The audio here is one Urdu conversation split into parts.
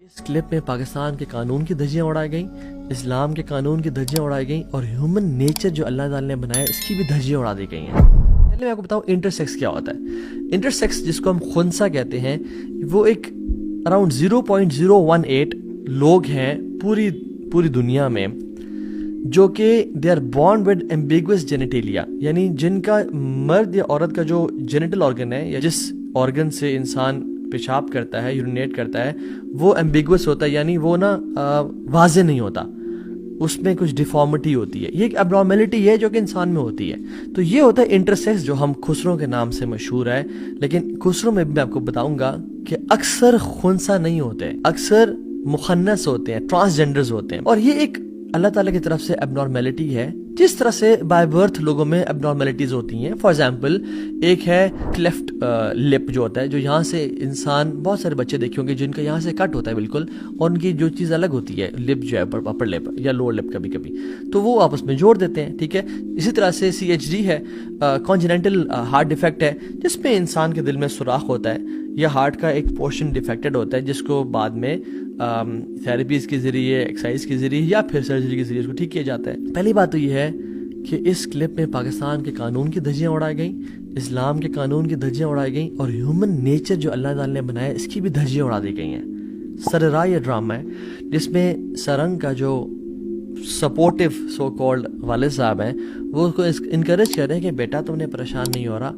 اس کلپ میں پاکستان کے قانون کی دھجیاں اڑائی گئیں، اسلام کے قانون کی دھجیاں اڑائی گئیں اور ہیومن نیچر جو اللہ تعالیٰ نے بنایا اس کی بھی دھجیاں اڑا دی گئی ہیں۔ پہلے میں آپ کو بتاؤں انٹرسیکس کیا ہوتا ہے۔ انٹرسیکس جس کو ہم خنثی کہتے ہیں، وہ ایک اراؤنڈ 0.018 لوگ ہیں پوری دنیا میں جو کہ they are born with ambiguous genitalia, یعنی جن کا مرد یا عورت کا جو جینیٹل آرگن ہے یا جس آرگن سے انسان پیشاب کرتا ہے، یورینیٹ کرتا ہے، وہ ایمبیگوس ہوتا ہے، یعنی وہ واضح نہیں ہوتا، اس میں کچھ ڈیفارمٹی ہوتی ہے۔ یہ ایک اب نارملٹی ہے جو کہ انسان میں ہوتی ہے۔ تو یہ ہوتا ہے انٹرسیکس جو ہم خسروں کے نام سے مشہور ہے، لیکن خسروں میں بھی میں آپ کو بتاؤں گا کہ اکثر خنثی نہیں ہوتے، اکثر مخنث ہوتے ہیں، ٹرانسجینڈرز ہوتے ہیں، اور یہ ایک اللہ تعالیٰ کی طرف سے اب نارملٹی ہے۔ جس طرح سے بائی برتھ لوگوں میں اب نارملٹیز ہوتی ہیں، فار ایگزامپل ایک ہے کلیفٹ لپ جو ہوتا ہے، جو یہاں سے انسان بہت سارے بچے دیکھے ہوں گے جن کا یہاں سے کٹ ہوتا ہے بالکل، اور ان کی جو چیز الگ ہوتی ہے، لپ جو ہے اپر لپ یا لوور لپ کبھی کبھی، تو وہ آپس میں جوڑ دیتے ہیں، ٹھیک ہے۔ اسی طرح سے CHD ہے، کانجنینٹل ہارٹ ڈیفیکٹ ہے، جس میں انسان کے دل میں سوراخ ہوتا ہے یا ہارٹ کا ایک پورشن ڈیفیکٹڈ ہوتا ہے، جس کو بعد میں تھیراپیز کے ذریعے، ایکسرسائز کے ذریعے یا پھر سرجری کے ذریعے اس کو ٹھیک کیا جاتا ہے۔ پہلی بات تو یہ ہے کہ اس کلپ میں پاکستان کے قانون کی دھجیاں اڑائی گئیں، اسلام کے قانون کی دھجیاں اڑائی گئیں اور ہیومن نیچر جو اللہ تعالیٰ نے بنایا اس کی بھی دھجیاں اڑا دی گئی ہیں۔ سرراہ یہ ڈرامہ ہے جس میں سرنگ کا جو سپورٹیو سو کالڈ والد صاحب ہیں، وہ اس کو انکریج کر رہے ہیں کہ بیٹا تم نے پریشان نہیں ہو رہا،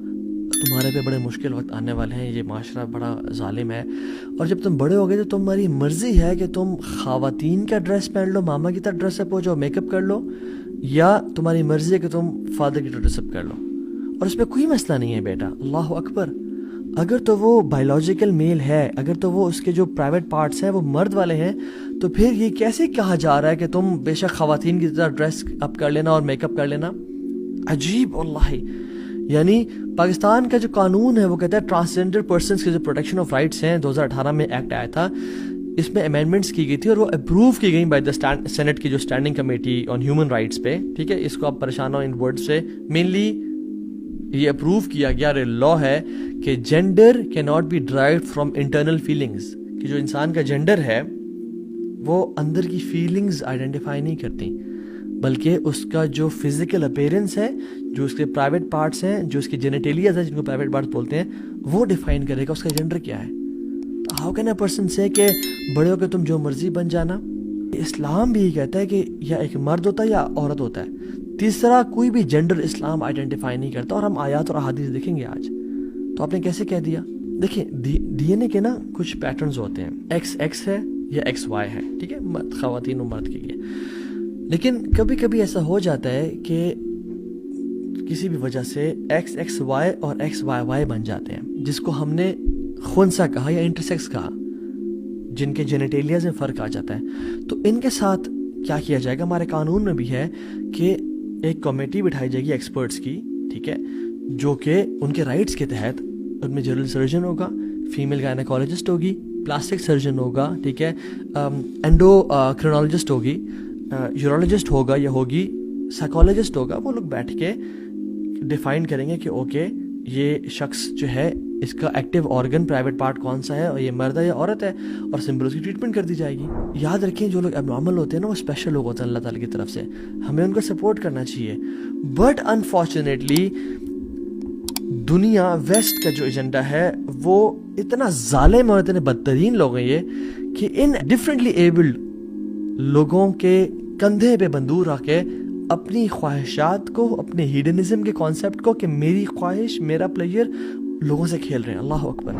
تمہارے پہ بڑے مشکل وقت آنے والے ہیں، یہ معاشرہ بڑا ظالم ہے، اور جب تم بڑے ہو گئے تو تمہاری مرضی ہے کہ تم خواتین کا ڈریس پہن لو، ماما کی طرح ڈریس اپ ہو جاؤ، میک اپ کر لو، یا تمہاری مرضی ہے کہ تم فادر کی طرح ڈریس اپ کر لو، اور اس میں کوئی مسئلہ نہیں ہے بیٹا۔ اللہ اکبر۔ اگر تو وہ بایولوجیکل میل ہے، اگر تو وہ اس کے جو پرائیویٹ پارٹس ہیں وہ مرد والے ہیں، تو پھر یہ کیسے کہا جا رہا ہے کہ تم بے شک خواتین کی طرح ڈریس اپ کر لینا اور میک اپ کر لینا؟ عجیب واللہ۔ یعنی پاکستان کا جو قانون ہے وہ کہتا ہے ٹرانسجینڈر پرسنس کے جو پروٹیکشن آف رائٹس ہیں، 2018 میں ایکٹ آیا تھا، اس میں امینڈمنٹس کی گئی تھی اور وہ اپروو کی گئی بائی دا سینٹ کی جو standing committee on human rights پہ، ٹھیک ہے۔ اس کو آپ پریشان ہو ان ورڈ سے، مینلی یہ اپروو کیا گیا اور لا ہے کہ جینڈر کی not be derived from internal feelings, کہ جو انسان کا جینڈر ہے وہ اندر کی فیلنگز آئیڈینٹیفائی نہیں کرتی، بلکہ اس کا جو فزیکل اپیرنس ہے، جو اس کے پرائیویٹ پارٹس ہیں، جو اس کی جینیٹیلیاز ہیں جن کو پرائیویٹ پارٹس بولتے ہیں، وہ ڈیفائن کرے گا اس کا جینڈر کیا ہے۔ ہاؤ کین اے پرسن سے کہ بڑے ہو کے تم جو مرضی بن جانا؟ اسلام بھی یہ کہتا ہے کہ یا ایک مرد ہوتا ہے یا عورت ہوتا ہے، تیسرا کوئی بھی جینڈر اسلام آئیڈینٹیفائی نہیں کرتا، اور ہم آیات اور احادیث دیکھیں گے آج۔ تو آپ نے کیسے کہہ دیا؟ دیکھیں ڈی این اے کے کچھ پیٹرنز ہوتے ہیں، ایکس ہے یا XY ہے، ٹھیک ہے، خواتین و مرد کے لیے، لیکن کبھی کبھی ایسا ہو جاتا ہے کہ کسی بھی وجہ سے XXY اور XYY بن جاتے ہیں، جس کو ہم نے خنثی کہا یا انٹرسیکس کہا، جن کے جینیٹیلیاز میں فرق آ جاتا ہے۔ تو ان کے ساتھ کیا کیا جائے گا؟ ہمارے قانون میں بھی ہے کہ ایک کمیٹی بٹھائی جائے گی ایکسپرٹس کی، ٹھیک ہے، جو کہ ان کے رائٹس کے تحت، ان میں جنرل سرجن ہوگا، فیمیل گائنیکالوجسٹ ہوگی، پلاسٹک سرجن ہوگا، ٹھیک ہے، اینڈوکرینالوجسٹ ہوگی، یورولوجسٹ ہوگا یا ہوگی، سائیکالوجسٹ ہوگا، وہ لوگ بیٹھ کے ڈیفائن کریں گے کہ اوکے یہ شخص جو ہے اس کا ایکٹیو آرگن پرائیویٹ پارٹ کون سا ہے، اور یہ مرد ہے یا عورت ہے، اور سمپل اس کی ٹریٹمنٹ کر دی جائے گی۔ یاد رکھیں جو لوگ اب نارمل ہوتے ہیں نا، وہ اسپیشل لوگ ہوتے ہیں اللہ تعالیٰ کی طرف سے، ہمیں ان کو سپورٹ کرنا چاہیے۔ بٹ انفارچونیٹلی دنیا ویسٹ کا جو ایجنڈا ہے وہ اتنا ظالم اور اتنے بدترین لوگ ہیں یہ کہ ان ڈفرینٹلی ایبلڈ لوگوں کے کندھے پہ بندوق رکھ کے اپنی خواہشات کو، اپنے ہیڈنزم کے کانسیپٹ کو کہ میری خواہش میرا پلیئر، لوگوں سے کھیل رہے ہیں۔ اللہ اکبر۔